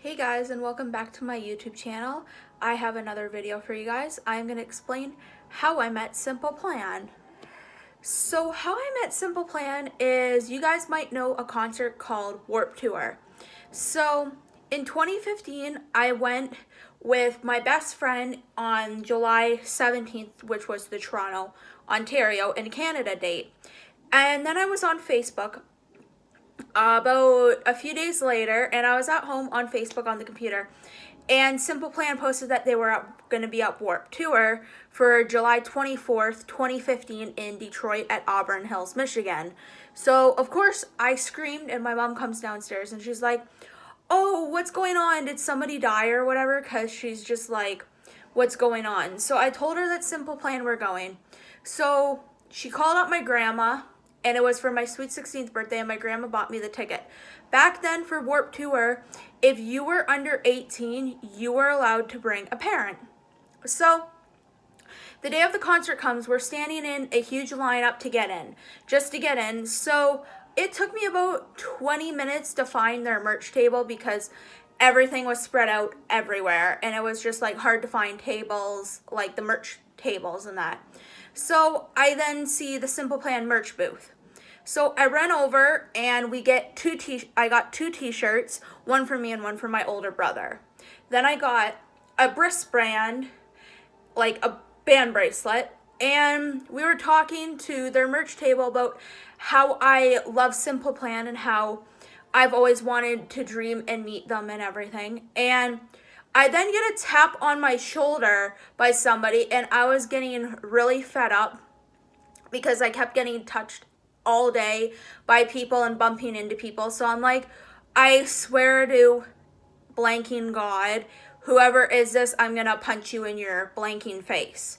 Hey guys, and welcome back to my YouTube channel. I have another video for you guys. I'm going to explain how I met Simple Plan. So how I met Simple Plan is, you guys might know a concert called Warped Tour. So in 2015, I went with my best friend on July 17th, which was the Toronto, Ontario, and Canada date. And then I was on Facebook about a few days later, and I was at home on Facebook on the computer, and Simple Plan posted that they were going to be at Warped Tour for July 24th, 2015 in Detroit at Auburn Hills, Michigan. So, of course, I screamed, and my mom comes downstairs, and she's like, "Oh, what's going on? Did somebody die or whatever?" Because she's just like, "What's going on?" So I told her that Simple Plan were going. So she called up my grandma, and it was for my sweet 16th birthday, and my grandma bought me the ticket. Back then for Warped Tour, if you were under 18, you were allowed to bring a parent. So the day of the concert comes, we're standing in a huge lineup to get in, just to get in. So it took me about 20 minutes to find their merch table because everything was spread out everywhere, and it was just like hard to find tables, like the merch tables and that. So I then see the Simple Plan merch booth. So I run over and we get I got two t-shirts, one for me and one for my older brother. Then I got a wristband, like a band bracelet, and we were talking to their merch table about how I love Simple Plan and how I've always wanted to dream and meet them and everything. And I then get a tap on my shoulder by somebody, and I was getting really fed up because I kept getting touched all day by people and bumping into people. So I'm like, I swear to blanking God, whoever is this, I'm gonna punch you in your blanking face.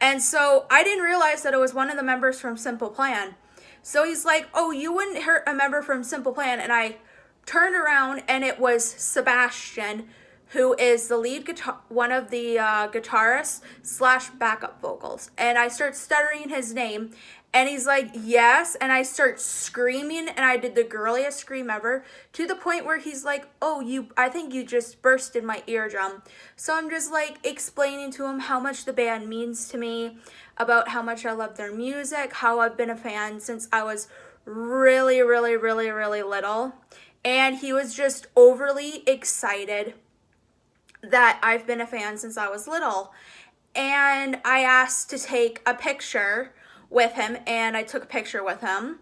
And so I didn't realize that it was one of the members from Simple Plan. So he's like, "Oh, you wouldn't hurt a member from Simple Plan." And I turned around, and it was Sebastian, who is the lead guitar, one of the guitarists slash backup vocals. And I start stuttering his name, and he's like, "Yes," and I start screaming, and I did the girliest scream ever, to the point where he's like, "Oh, I think you just burst in my eardrum." So I'm just like explaining to him how much the band means to me, about how much I love their music, how I've been a fan since I was really, really, really, really little. And he was just overly excited that I've been a fan since I was little. And I asked to take a picture with him, and I took a picture with him.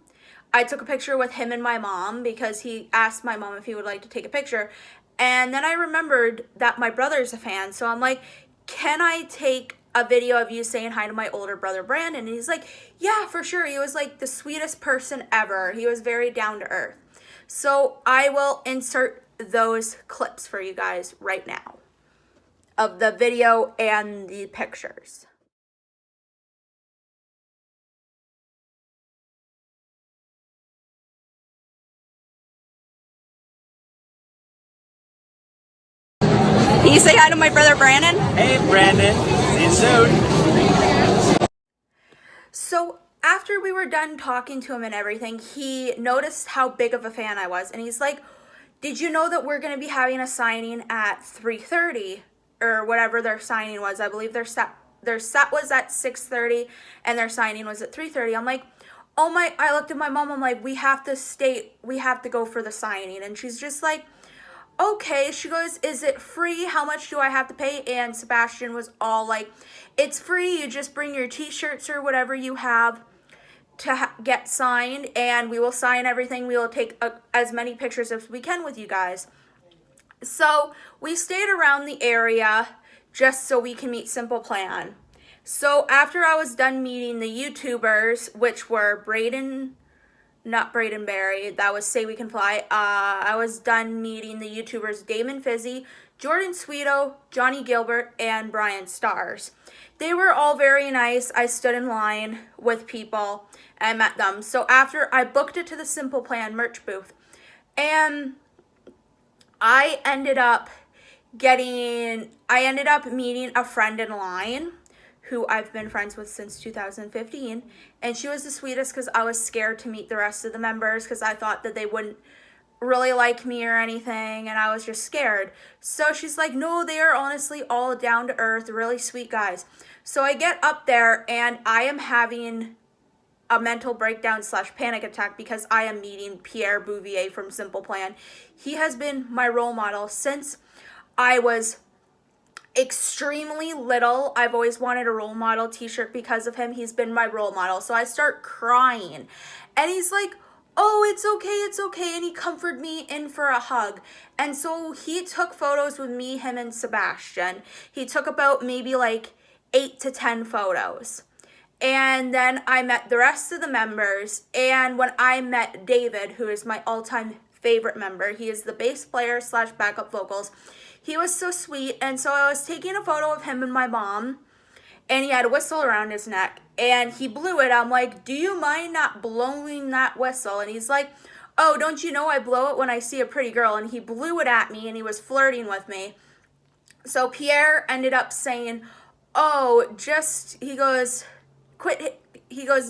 I took a picture with him and my mom because he asked my mom if he would like to take a picture. And then I remembered that my brother's a fan, so I'm like, "Can I take a video of you saying hi to my older brother Brandon?" And he's like, "Yeah, for sure." He was like the sweetest person ever. He was very down to earth. So I will insert those clips for you guys right now of the video and the pictures. Can you say hi to my brother Brandon? Hey Brandon, see you soon. So after we were done talking to him and everything, he noticed how big of a fan I was, and he's like, "Did you know that we're going to be having a signing at 3:30 or whatever their signing was? I believe their set was at 6:30 and their signing was at 3:30. I'm like, "Oh my," I looked at my mom, I'm like, we have to go for the signing." And she's just like, "Okay." She goes, "Is it free? How much do I have to pay?" And Sebastian was all like, "It's free. You just bring your t-shirts or whatever you have to get signed, and we will sign everything. We will take as many pictures as we can with you guys." So we stayed around the area just so we can meet Simple Plan. So after I was done meeting the YouTubers, which were not Braden Berry, that was Say We Can Fly. I was done meeting the YouTubers Damon Fizzy, Jordan Sweeto, Johnny Gilbert, and Brian Stars. They were all very nice. I stood in line with people and met them. So after I booked it to the Simple Plan merch booth, and I ended up meeting a friend in line who I've been friends with since 2015, and she was the sweetest because I was scared to meet the rest of the members because I thought that they wouldn't really like me or anything, and I was just scared. So she's like, no, they are honestly all down to earth, really sweet guys. So I get up there and I am having a mental breakdown / panic attack because I am meeting Pierre Bouvier from Simple Plan. He has been my role model since I was extremely little. I've always wanted a role model t-shirt because of him. He's been my role model. So I start crying and he's like, oh, it's okay. And he comforted me in for a hug. And so he took photos with me, him, and Sebastian. He took about maybe like 8 to 10 photos. And then I met the rest of the members. And when I met David, who is my all-time favorite member, he is the bass player / backup vocals. He was so sweet. And so I was taking a photo of him and my mom. And he had a whistle around his neck. And he blew it. I'm like, do you mind not blowing that whistle? And he's like, oh, don't you know I blow it when I see a pretty girl? And he blew it at me and he was flirting with me. So Pierre ended up saying, oh, he goes,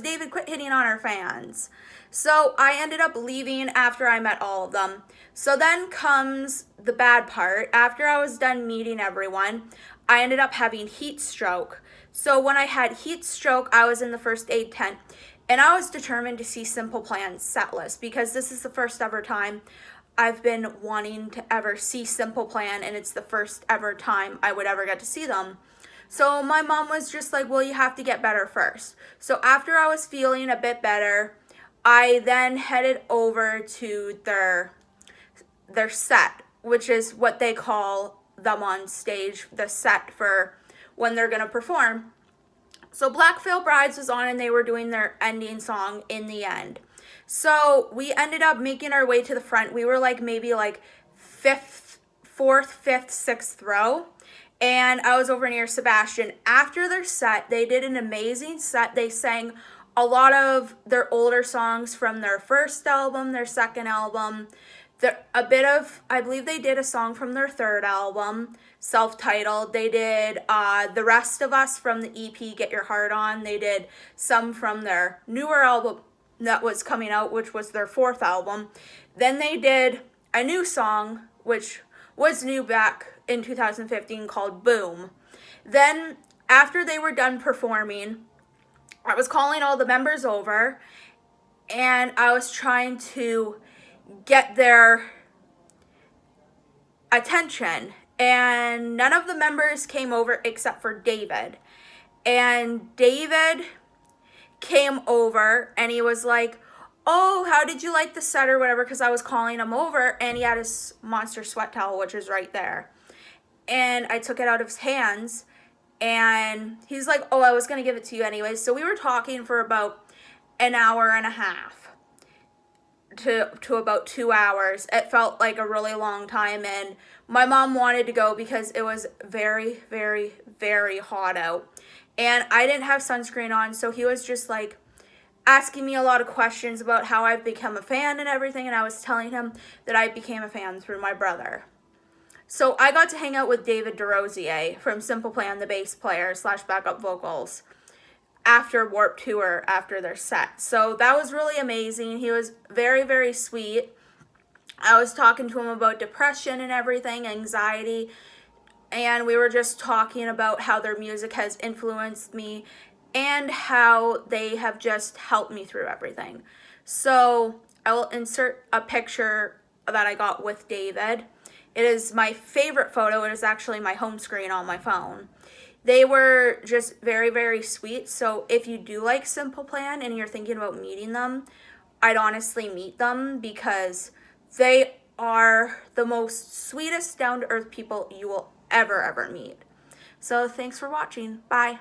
David, quit hitting on our fans. So I ended up leaving after I met all of them. So then comes the bad part. After I was done meeting everyone, I ended up having heat stroke. So when I had heat stroke, I was in the first aid tent, and I was determined to see Simple Plan's set list because this is the first ever time I've been wanting to ever see Simple Plan, and it's the first ever time I would ever get to see them. So my mom was just like, well, you have to get better first. So after I was feeling a bit better, I then headed over to their set, which is what they call them on stage, the set for when they're going to perform. So Black Veil Brides was on and they were doing their ending song in the end. So we ended up making our way to the front. We were like maybe like 4th, 5th, 6th row. And I was over near Sebastian. After their set, they did an amazing set. They sang a lot of their older songs from their first album, their second album, I believe they did a song from their third album, self-titled. They did The Rest of Us from the EP, Get Your Heart On. They did some from their newer album that was coming out, which was their 4th album. Then they did a new song, which was new back in 2015, called Boom. Then, after they were done performing, I was calling all the members over, and I was trying to get their attention, and none of the members came over except for David. And David came over and he was like, oh, how did you like the set or whatever, because I was calling him over, and he had his monster sweat towel, which is right there. And I took it out of his hands, and he's like, oh, I was going to give it to you anyways. So we were talking for about an hour and a half to about 2 hours. It felt like a really long time, and my mom wanted to go because it was very, very, very hot out. And I didn't have sunscreen on, so he was just like asking me a lot of questions about how I've become a fan and everything, and I was telling him that I became a fan through my brother. So I got to hang out with David DeRosier from Simple Plan, the bass player / backup vocals, after Warped Tour, after their set. So that was really amazing. He was very, very sweet. I was talking to him about depression and everything, anxiety, and we were just talking about how their music has influenced me and how they have just helped me through everything. So I will insert a picture that I got with David. It is my favorite photo. It is actually my home screen on my phone. They were just very, very sweet. So if you do like Simple Plan and you're thinking about meeting them, I'd honestly meet them because they are the most sweetest, down-to-earth people you will ever meet. So thanks for watching. Bye.